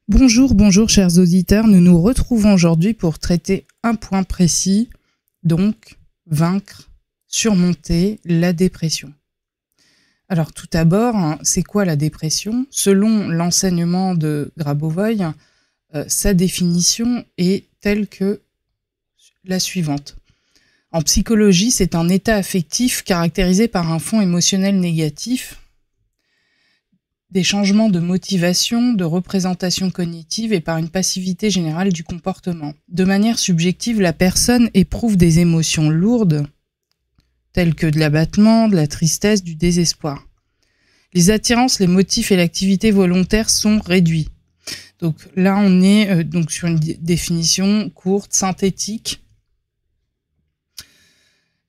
Bonjour, bonjour chers auditeurs, nous nous retrouvons aujourd'hui pour traiter un point précis, donc vaincre, surmonter la dépression. Alors tout d'abord, c'est quoi la dépression? Selon l'enseignement de Grabovoi, sa définition est telle que la suivante. En psychologie, c'est un état affectif caractérisé par un fond émotionnel négatif, des changements de motivation, de représentation cognitive et par une passivité générale du comportement. De manière subjective, la personne éprouve des émotions lourdes, telles que de l'abattement, de la tristesse, du désespoir. Les attirances, les motifs et l'activité volontaire sont réduits. Donc là, on est donc sur une définition courte, synthétique.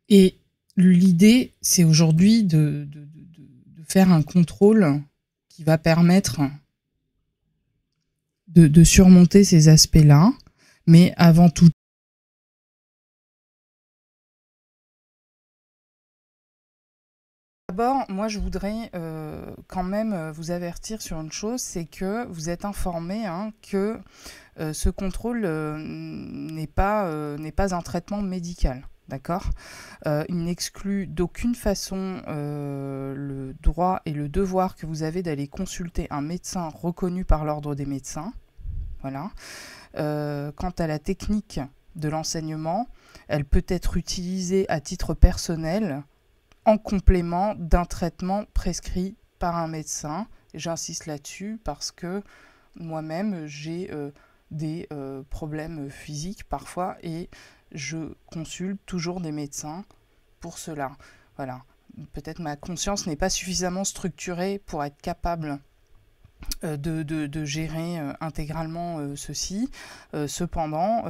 Et l'idée, c'est aujourd'hui de faire un contrôle qui va permettre de surmonter ces aspects-là. Mais avant tout, d'abord, moi je voudrais quand même vous avertir sur une chose, c'est que vous êtes informés que ce contrôle n'est pas un traitement médical. D'accord. Il n'exclut d'aucune façon le droit et le devoir que vous avez d'aller consulter un médecin reconnu par l'ordre des médecins. Voilà. Quant à la technique de l'enseignement, elle peut être utilisée à titre personnel en complément d'un traitement prescrit par un médecin. J'insiste là-dessus parce que moi-même, j'ai des problèmes physiques parfois et je consulte toujours des médecins pour cela. Voilà. Peut-être ma conscience n'est pas suffisamment structurée pour être capable de gérer intégralement ceci. Cependant,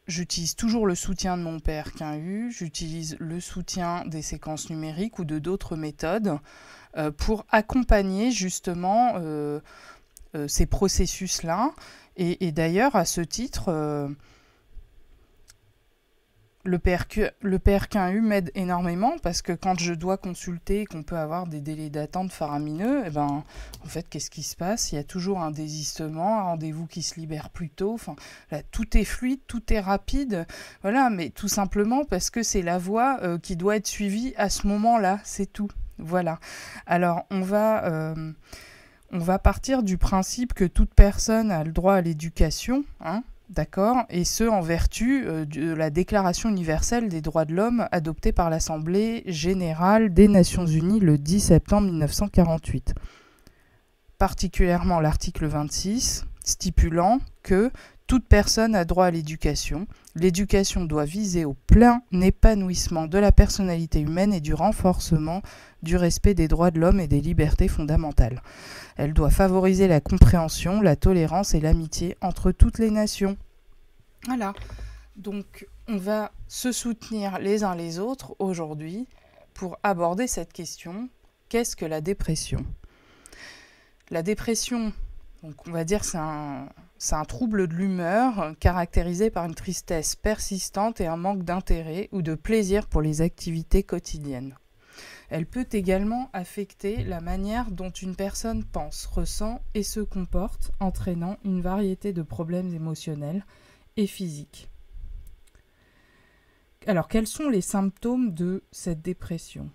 j'utilise toujours le soutien de mon PRQU, j'utilise le soutien des séquences numériques ou de d'autres méthodes pour accompagner justement ces processus-là. Et d'ailleurs, à ce titre, le PRQU m'aide énormément parce que quand je dois consulter et qu'on peut avoir des délais d'attente faramineux, eh ben, en fait, qu'est-ce qui se passe? Il y a toujours un désistement, un rendez-vous qui se libère plus tôt. Enfin, là, tout est fluide, tout est rapide. Voilà, mais tout simplement parce que c'est la voie qui doit être suivie à ce moment-là, c'est tout. Voilà. Alors, on va partir du principe que toute personne a le droit à l'éducation, d'accord, et ce en vertu de la Déclaration universelle des droits de l'homme adoptée par l'Assemblée générale des Nations unies le 10 septembre 1948. Particulièrement l'article 26, stipulant que toute personne a droit à l'éducation. L'éducation doit viser au plein épanouissement de la personnalité humaine et du renforcement du respect des droits de l'homme et des libertés fondamentales. Elle doit favoriser la compréhension, la tolérance et l'amitié entre toutes les nations. Voilà. Donc, on va se soutenir les uns les autres aujourd'hui pour aborder cette question. Qu'est-ce que la dépression ? La dépression, donc on va dire c'est un trouble de l'humeur caractérisé par une tristesse persistante et un manque d'intérêt ou de plaisir pour les activités quotidiennes. Elle peut également affecter la manière dont une personne pense, ressent et se comporte, entraînant une variété de problèmes émotionnels et physiques. Alors, quels sont les symptômes de cette dépression ?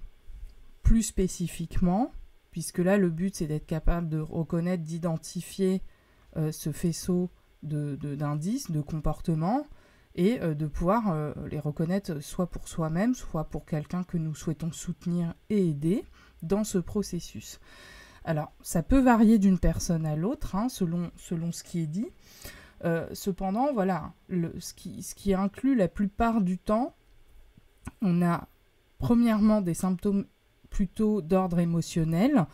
Plus spécifiquement, puisque là, le but, c'est d'être capable de reconnaître, d'identifier ce faisceau d'indices, de comportements, et de pouvoir les reconnaître soit pour soi-même, soit pour quelqu'un que nous souhaitons soutenir et aider dans ce processus. Alors, ça peut varier d'une personne à l'autre, selon ce qui est dit. Cependant, voilà, ce qui inclut la plupart du temps, on a premièrement des symptômes plutôt d'ordre émotionnel,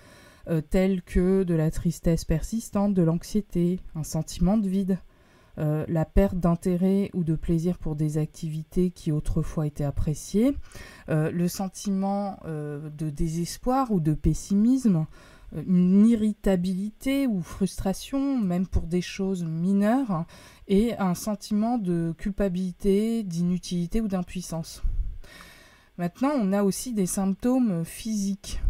tels que de la tristesse persistante, de l'anxiété, un sentiment de vide, la perte d'intérêt ou de plaisir pour des activités qui autrefois étaient appréciées, le sentiment de désespoir ou de pessimisme, une irritabilité ou frustration, même pour des choses mineures, et un sentiment de culpabilité, d'inutilité ou d'impuissance. Maintenant, on a aussi des symptômes physiques.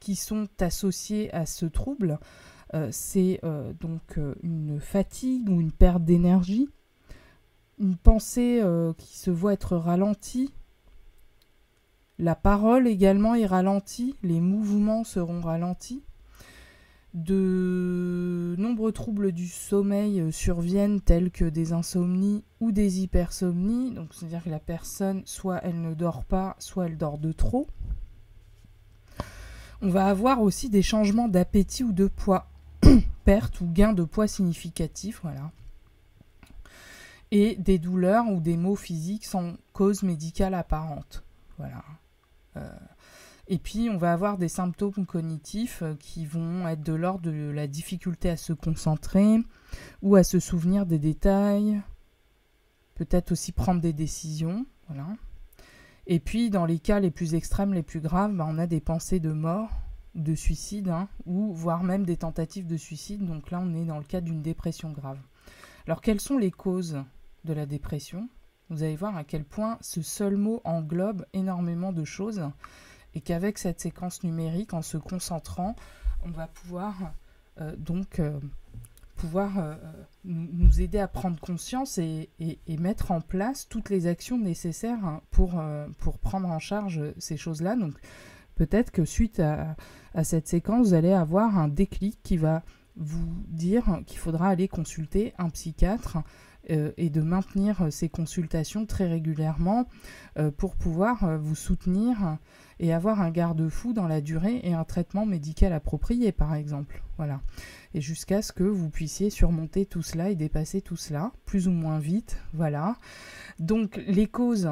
qui sont associées à ce trouble, c'est donc une fatigue ou une perte d'énergie, une pensée qui se voit être ralentie, la parole également est ralentie, les mouvements seront ralentis. De nombreux troubles du sommeil surviennent tels que des insomnies ou des hypersomnies. Donc c'est-à-dire que la personne, soit elle ne dort pas, soit elle dort de trop. On va avoir aussi des changements d'appétit ou de poids, perte ou gain de poids significatif, voilà. Et des douleurs ou des maux physiques sans cause médicale apparente, voilà. Et puis, on va avoir des symptômes cognitifs qui vont être de l'ordre de la difficulté à se concentrer ou à se souvenir des détails, peut-être aussi prendre des décisions, voilà. Et puis, dans les cas les plus extrêmes, les plus graves, on a des pensées de mort, de suicide, ou voire même des tentatives de suicide. Donc là, on est dans le cas d'une dépression grave. Alors, quelles sont les causes de la dépression ? Vous allez voir à quel point ce seul mot englobe énormément de choses et qu'avec cette séquence numérique, en se concentrant, on va pouvoir nous aider à prendre conscience et mettre en place toutes les actions nécessaires pour prendre en charge ces choses-là. Donc peut-être que suite à cette séquence, vous allez avoir un déclic qui va vous dire qu'il faudra aller consulter un psychiatre et de maintenir ces consultations très régulièrement pour pouvoir vous soutenir et avoir un garde-fou dans la durée et un traitement médical approprié, par exemple. Voilà. Et jusqu'à ce que vous puissiez surmonter tout cela et dépasser tout cela, plus ou moins vite. Voilà. Donc, les causes,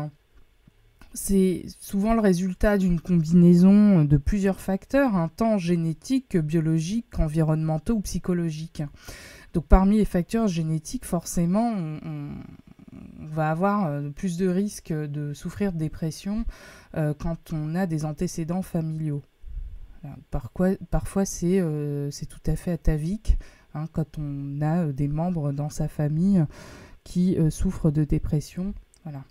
c'est souvent le résultat d'une combinaison de plusieurs facteurs, tant génétiques que biologiques, qu'environnementaux ou psychologiques. Donc parmi les facteurs génétiques, forcément, on va avoir plus de risques de souffrir de dépression quand on a des antécédents familiaux. Parfois, c'est tout à fait atavique quand on a des membres dans sa famille qui souffrent de dépression. Voilà.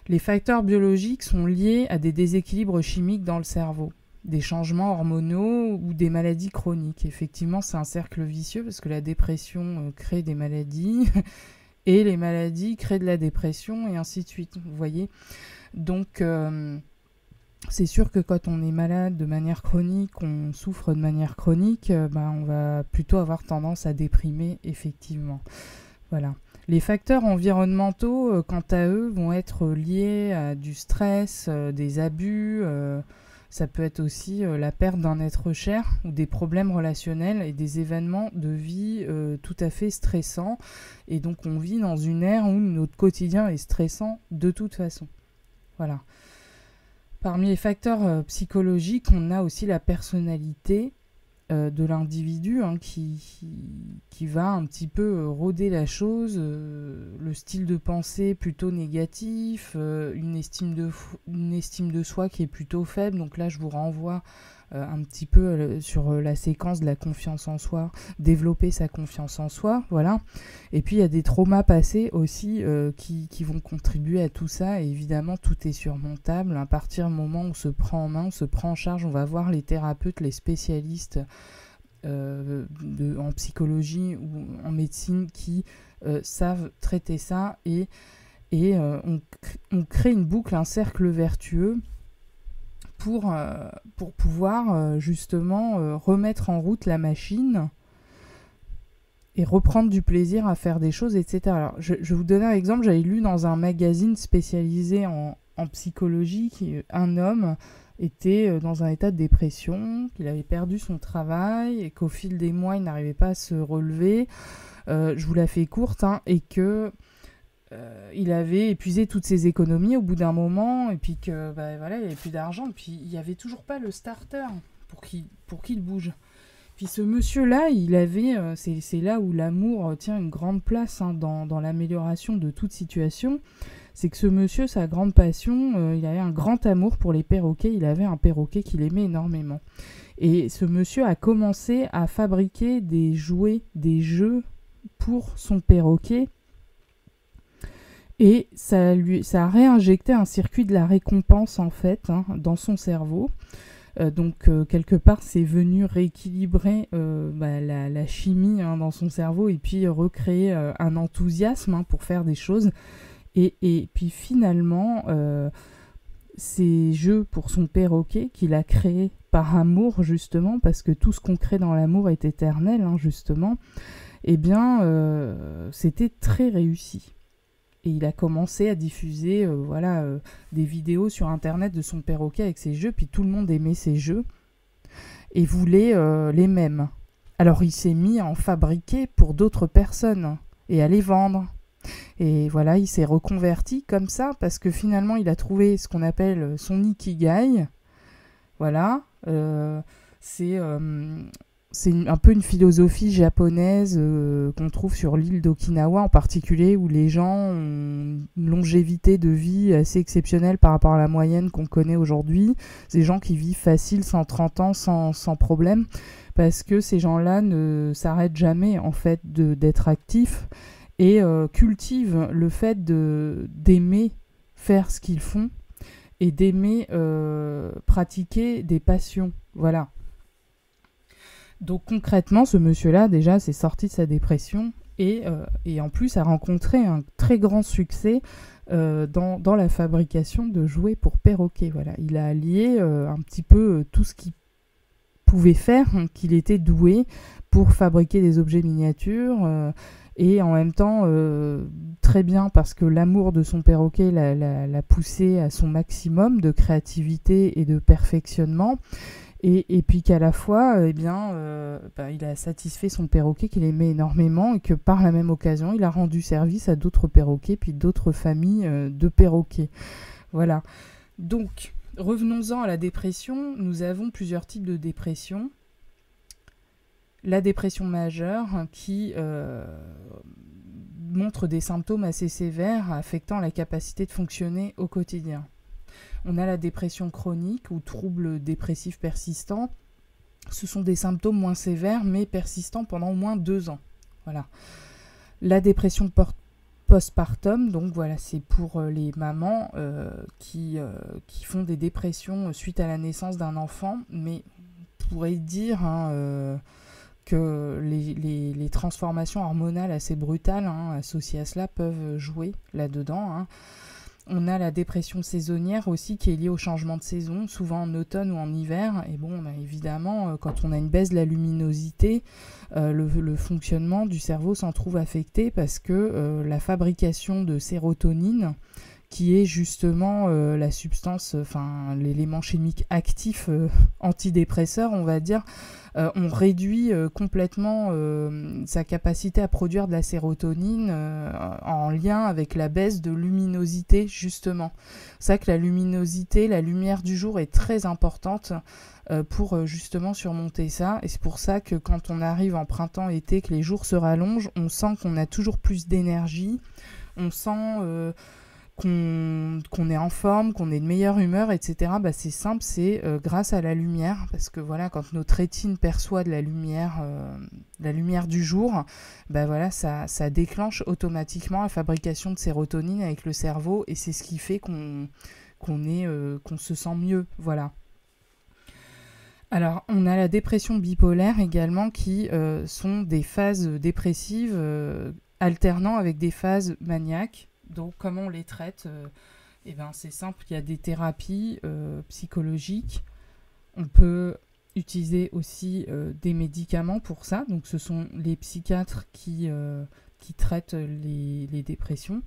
Les facteurs biologiques sont liés à des déséquilibres chimiques dans le cerveau, des changements hormonaux ou des maladies chroniques. Effectivement, c'est un cercle vicieux parce que la dépression crée des maladies et les maladies créent de la dépression et ainsi de suite. Vous voyez ? Donc, c'est sûr que quand on est malade de manière chronique, on souffre de manière chronique, on va plutôt avoir tendance à déprimer, effectivement. Voilà. Les facteurs environnementaux, quant à eux, vont être liés à du stress, des abus. Ça peut être aussi la perte d'un être cher ou des problèmes relationnels et des événements de vie tout à fait stressants. Et donc on vit dans une ère où notre quotidien est stressant de toute façon. Voilà. Parmi les facteurs psychologiques, on a aussi la personnalité de l'individu qui va un petit peu rôder la chose, le style de pensée plutôt négatif, une estime de soi qui est plutôt faible. Donc là, je vous renvoie un petit peu sur la séquence de la confiance en soi, développer sa confiance en soi, voilà. Et puis il y a des traumas passés aussi qui vont contribuer à tout ça, et évidemment tout est surmontable à partir du moment où on se prend en main, on se prend en charge. On va voir les thérapeutes, les spécialistes en psychologie ou en médecine qui savent traiter ça, et on crée une boucle, un cercle vertueux pour pouvoir justement remettre en route la machine et reprendre du plaisir à faire des choses, etc. Alors, je vais vous donner un exemple. J'avais lu dans un magazine spécialisé en psychologie qu'un homme était dans un état de dépression, qu'il avait perdu son travail et qu'au fil des mois, il n'arrivait pas à se relever. Je vous la fais courte, et que il avait épuisé toutes ses économies au bout d'un moment, et puis que il n'y avait plus d'argent, et puis il n'y avait toujours pas le starter pour qu'il bouge. Puis ce monsieur-là, il avait, c'est là où l'amour tient une grande place dans l'amélioration de toute situation. C'est que ce monsieur, sa grande passion, il avait un grand amour pour les perroquets. Il avait un perroquet qu'il aimait énormément. Et ce monsieur a commencé à fabriquer des jouets, des jeux pour son perroquet. Et ça a réinjecté un circuit de la récompense, en fait, dans son cerveau. Quelque part, c'est venu rééquilibrer la chimie dans son cerveau et puis recréer un enthousiasme pour faire des choses. Et puis finalement, ces jeux pour son perroquet qu'il a créé par amour, justement, parce que tout ce qu'on crée dans l'amour est éternel, justement, eh bien, c'était très réussi. Et il a commencé à diffuser des vidéos sur Internet de son perroquet avec ses jeux, puis tout le monde aimait ses jeux et voulait les mêmes. Alors il s'est mis à en fabriquer pour d'autres personnes et à les vendre. Et voilà, il s'est reconverti comme ça parce que finalement il a trouvé ce qu'on appelle son ikigai. Voilà, c'est un peu une philosophie japonaise qu'on trouve sur l'île d'Okinawa en particulier, où les gens ont une longévité de vie assez exceptionnelle par rapport à la moyenne qu'on connaît aujourd'hui. Des gens qui vivent facile 130 ans sans problème, parce que ces gens-là ne s'arrêtent jamais en fait d'être actifs et cultivent le fait d'aimer faire ce qu'ils font et d'aimer pratiquer des passions. Voilà. Donc concrètement, ce monsieur-là, déjà, s'est sorti de sa dépression et en plus a rencontré un très grand succès dans la fabrication de jouets pour perroquets. Voilà. Il a allié un petit peu tout ce qu'il pouvait faire, qu'il était doué pour fabriquer des objets miniatures et en même temps très bien parce que l'amour de son perroquet l'a poussé à son maximum de créativité et de perfectionnement. Et puis qu'à la fois, il a satisfait son perroquet qu'il aimait énormément et que par la même occasion, il a rendu service à d'autres perroquets puis d'autres familles de perroquets. Voilà. Donc, revenons-en à la dépression. Nous avons plusieurs types de dépression. La dépression majeure qui montre des symptômes assez sévères affectant la capacité de fonctionner au quotidien. On a la dépression chronique ou trouble dépressif persistant. Ce sont des symptômes moins sévères mais persistants pendant au moins 2 ans. Voilà. La dépression postpartum, donc voilà, c'est pour les mamans qui font des dépressions suite à la naissance d'un enfant, mais on pourrait dire que les transformations hormonales assez brutales associées à cela peuvent jouer là-dedans. On a la dépression saisonnière aussi qui est liée au changement de saison, souvent en automne ou en hiver. Et bon, évidemment, quand on a une baisse de la luminosité, le fonctionnement du cerveau s'en trouve affecté parce que la fabrication de sérotonine, qui est justement la substance, l'élément chimique actif antidépresseur, on va dire, on réduit complètement sa capacité à produire de la sérotonine en lien avec la baisse de luminosité, justement. C'est vrai que la luminosité, la lumière du jour est très importante pour justement surmonter ça. Et c'est pour ça que quand on arrive en printemps-été, que les jours se rallongent, on sent qu'on a toujours plus d'énergie, on sent qu'on est en forme, qu'on est de meilleure humeur, etc. C'est simple, c'est grâce à la lumière, parce que voilà, quand notre rétine perçoit de la lumière du jour, ça déclenche automatiquement la fabrication de sérotonine avec le cerveau, et c'est ce qui fait qu'on se sent mieux, voilà. Alors, on a la dépression bipolaire également, qui sont des phases dépressives alternant avec des phases maniaques. Donc, comment on les traite ? C'est simple, il y a des thérapies psychologiques. On peut utiliser aussi des médicaments pour ça. Donc, ce sont les psychiatres qui traitent les dépressions.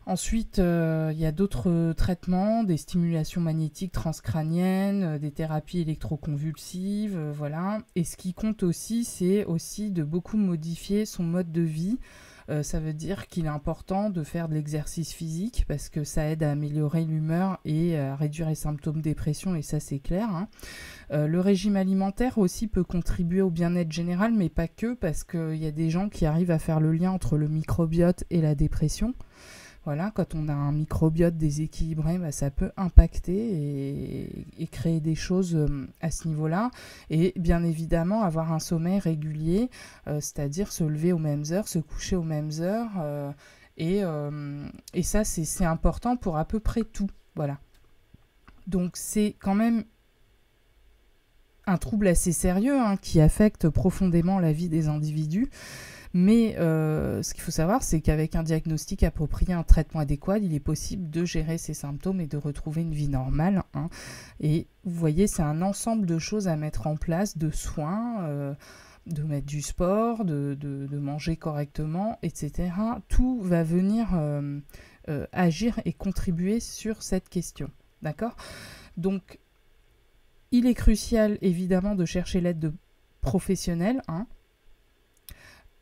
Ensuite, il y a d'autres traitements, des stimulations magnétiques transcrâniennes, des thérapies électroconvulsives, voilà. Et ce qui compte aussi, c'est aussi de beaucoup modifier son mode de vie. Ça veut dire qu'il est important de faire de l'exercice physique parce que ça aide à améliorer l'humeur et à réduire les symptômes de dépression, et ça c'est clair. Le régime alimentaire aussi peut contribuer au bien-être général, mais pas que, parce qu'il y a des gens qui arrivent à faire le lien entre le microbiote et la dépression. Voilà, quand on a un microbiote déséquilibré, ça peut impacter et créer des choses à ce niveau-là. Et bien évidemment, avoir un sommeil régulier, c'est-à-dire se lever aux mêmes heures, se coucher aux mêmes heures. Et ça, c'est important pour à peu près tout. Voilà. Donc, c'est quand même un trouble assez sérieux hein, qui affecte profondément la vie des individus. Mais ce qu'il faut savoir, c'est qu'avec un diagnostic approprié, un traitement adéquat, il est possible de gérer ces symptômes et de retrouver une vie normale. Hein. Et vous voyez, c'est un ensemble de choses à mettre en place, de soins, de mettre du sport, de manger correctement, etc. Tout va venir agir et contribuer sur cette question. D'accord ? Donc, il est crucial, évidemment, de chercher l'aide de professionnels, hein,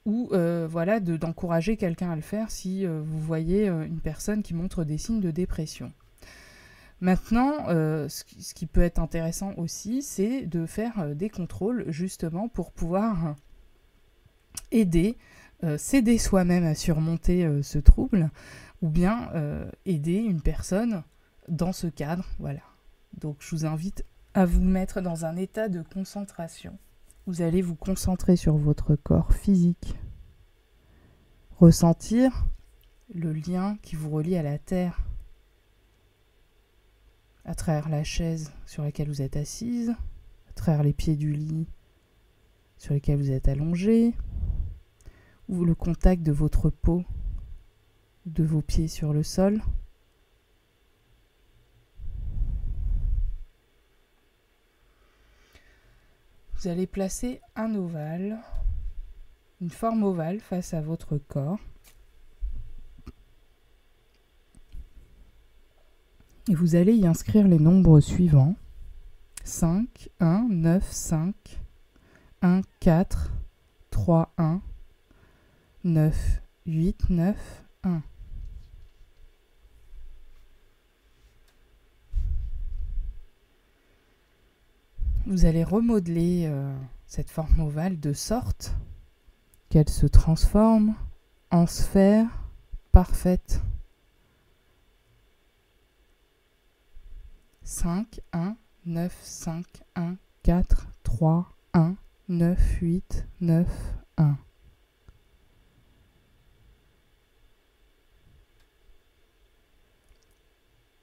ou voilà, d'encourager quelqu'un à le faire si vous voyez une personne qui montre des signes de dépression. Maintenant, ce qui peut être intéressant aussi, c'est de faire des contrôles justement pour pouvoir s'aider soi-même à surmonter ce trouble, ou bien aider une personne dans ce cadre. Voilà. Donc je vous invite à vous mettre dans un état de concentration. Vous allez vous concentrer sur votre corps physique, ressentir le lien qui vous relie à la terre, à travers la chaise sur laquelle vous êtes assise, à travers les pieds du lit sur lesquels vous êtes allongé, ou le contact de votre peau, de vos pieds sur le sol. Vous allez placer un ovale, une forme ovale face à votre corps. Et vous allez y inscrire les nombres suivants. 5, 1, 9, 5, 1, 4, 3, 1, 9, 8, 9, 1. Vous allez remodeler cette forme ovale de sorte qu'elle se transforme en sphère parfaite. 5, 1, 9, 5, 1, 4, 3, 1, 9, 8, 9, 1.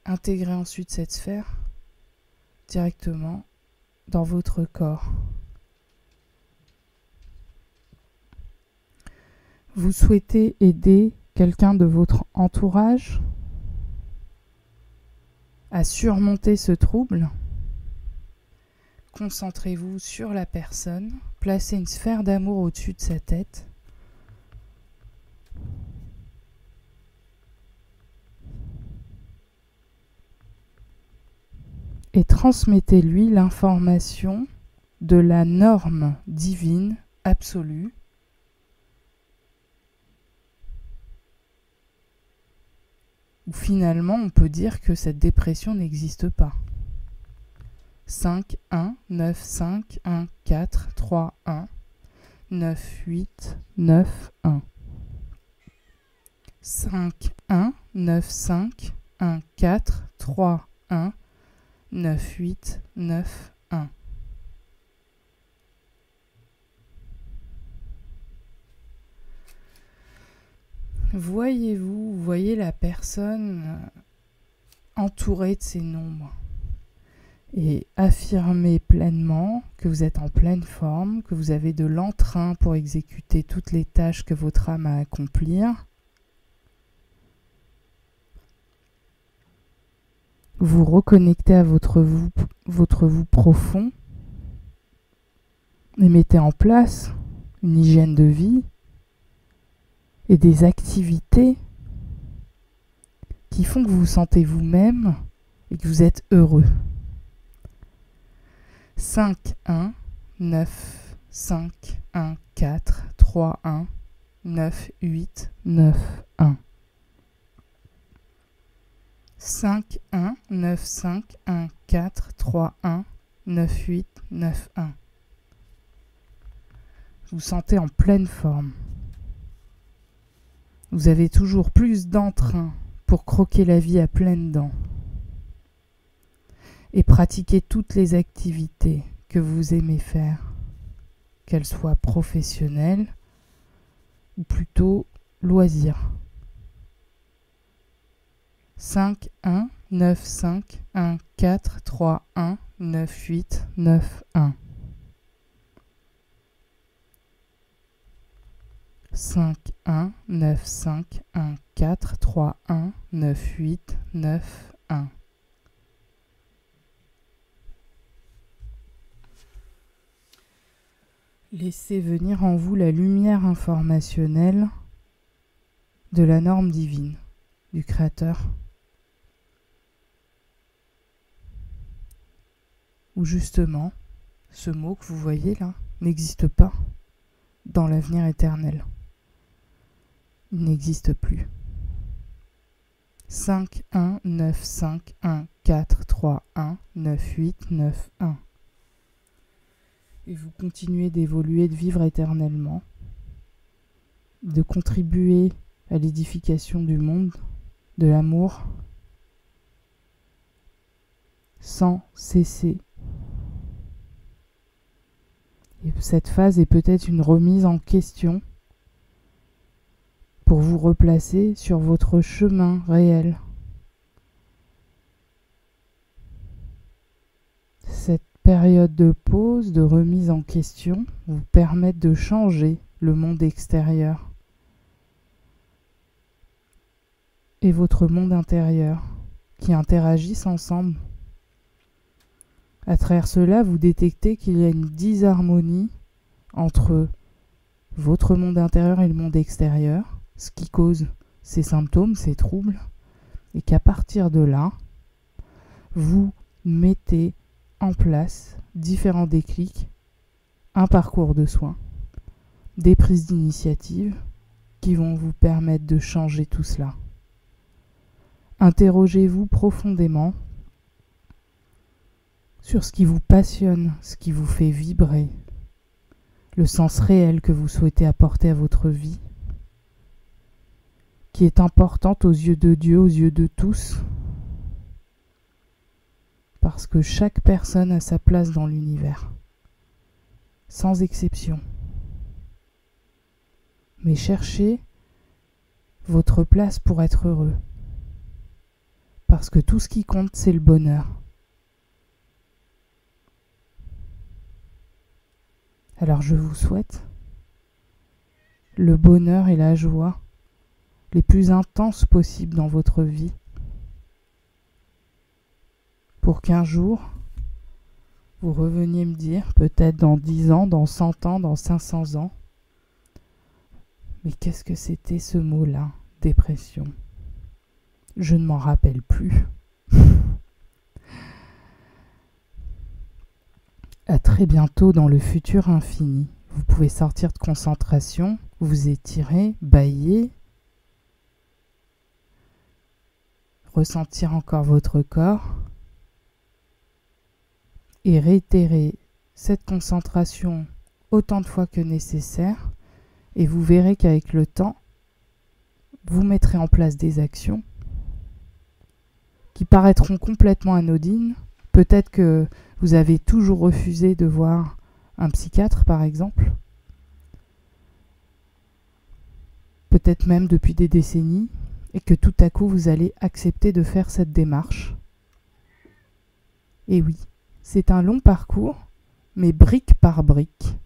Intégrez ensuite cette sphère directement dans votre corps. Vous souhaitez aider quelqu'un de votre entourage à surmonter ce trouble. Concentrez-vous sur la personne, placez une sphère d'amour au-dessus de sa tête. Et transmettez-lui l'information de la norme divine absolue où finalement on peut dire que cette dépression n'existe pas. 5, 1, 9, 5, 1, 4, 3, 1, 9, 8, 9, 1. 5, 1, 9, 5, 1, 4, 3, 1, 9, 8, 9, 1. Voyez la personne entourée de ces nombres et affirmez pleinement que vous êtes en pleine forme, que vous avez de l'entrain pour exécuter toutes les tâches que votre âme a à accomplir. Vous reconnectez à votre vous profond et mettez en place une hygiène de vie et des activités qui font que vous vous sentez vous-même et que vous êtes heureux. 5, 1, 9, 5, 1, 4, 3, 1, 9, 8, 9, 1. 5, 1, 9, 5, 1, 4, 3, 1, 9, 8, 9, 1. Vous vous sentez en pleine forme. Vous avez toujours plus d'entrain pour croquer la vie à pleines dents et pratiquer toutes les activités que vous aimez faire, qu'elles soient professionnelles ou plutôt loisirs. 5, 1, 9, 5, 1, 4, 3, 1, 9, 8, 9, 1. 5, 1, 9, 5, 1, 4, 3, 1, 9, 8, 9, 1. Laissez venir en vous la lumière informationnelle de la norme divine, du Créateur, où justement, ce mot que vous voyez là n'existe pas dans l'avenir éternel. Il n'existe plus. 5, 1, 9, 5, 1, 4, 3, 1, 9, 8, 9, 1. Et vous continuez d'évoluer, de vivre éternellement, de contribuer à l'édification du monde, de l'amour, sans cesser. Et cette phase est peut-être une remise en question pour vous replacer sur votre chemin réel. Cette période de pause, de remise en question, vous permet de changer le monde extérieur et votre monde intérieur qui interagissent ensemble. À travers cela, vous détectez qu'il y a une disharmonie entre votre monde intérieur et le monde extérieur, ce qui cause ces symptômes, ces troubles, et qu'à partir de là, vous mettez en place différents déclics, un parcours de soins, des prises d'initiative qui vont vous permettre de changer tout cela. Interrogez-vous profondément sur ce qui vous passionne, ce qui vous fait vibrer, le sens réel que vous souhaitez apporter à votre vie, qui est importante aux yeux de Dieu, aux yeux de tous, parce que chaque personne a sa place dans l'univers, sans exception. Mais cherchez votre place pour être heureux, parce que tout ce qui compte, c'est le bonheur. Alors je vous souhaite le bonheur et la joie les plus intenses possibles dans votre vie, pour qu'un jour, vous reveniez me dire, peut-être dans 10 ans, dans 100 ans, dans 500 ans, mais qu'est-ce que c'était ce mot-là, dépression? Je ne m'en rappelle plus. À très bientôt dans le futur infini. Vous pouvez sortir de concentration, vous étirer, bâiller, ressentir encore votre corps et réitérer cette concentration autant de fois que nécessaire, et vous verrez qu'avec le temps, vous mettrez en place des actions qui paraîtront complètement anodines. Peut-être que vous avez toujours refusé de voir un psychiatre, par exemple. Peut-être même depuis des décennies, et que tout à coup vous allez accepter de faire cette démarche. Et oui, c'est un long parcours, mais brique par brique,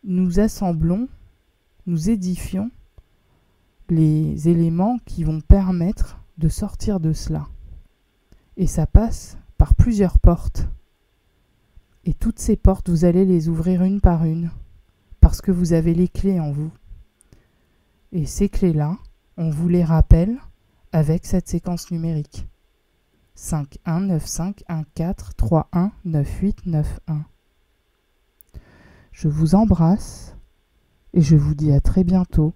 nous assemblons, nous édifions les éléments qui vont permettre de sortir de cela. Et ça passe par plusieurs portes. Et toutes ces portes, vous allez les ouvrir une par une, parce que vous avez les clés en vous. Et ces clés-là, on vous les rappelle avec cette séquence numérique. 5, 1, 9, 5, 1, 4, 3, 1, 9, 8, 9, 1. Je vous embrasse et je vous dis à très bientôt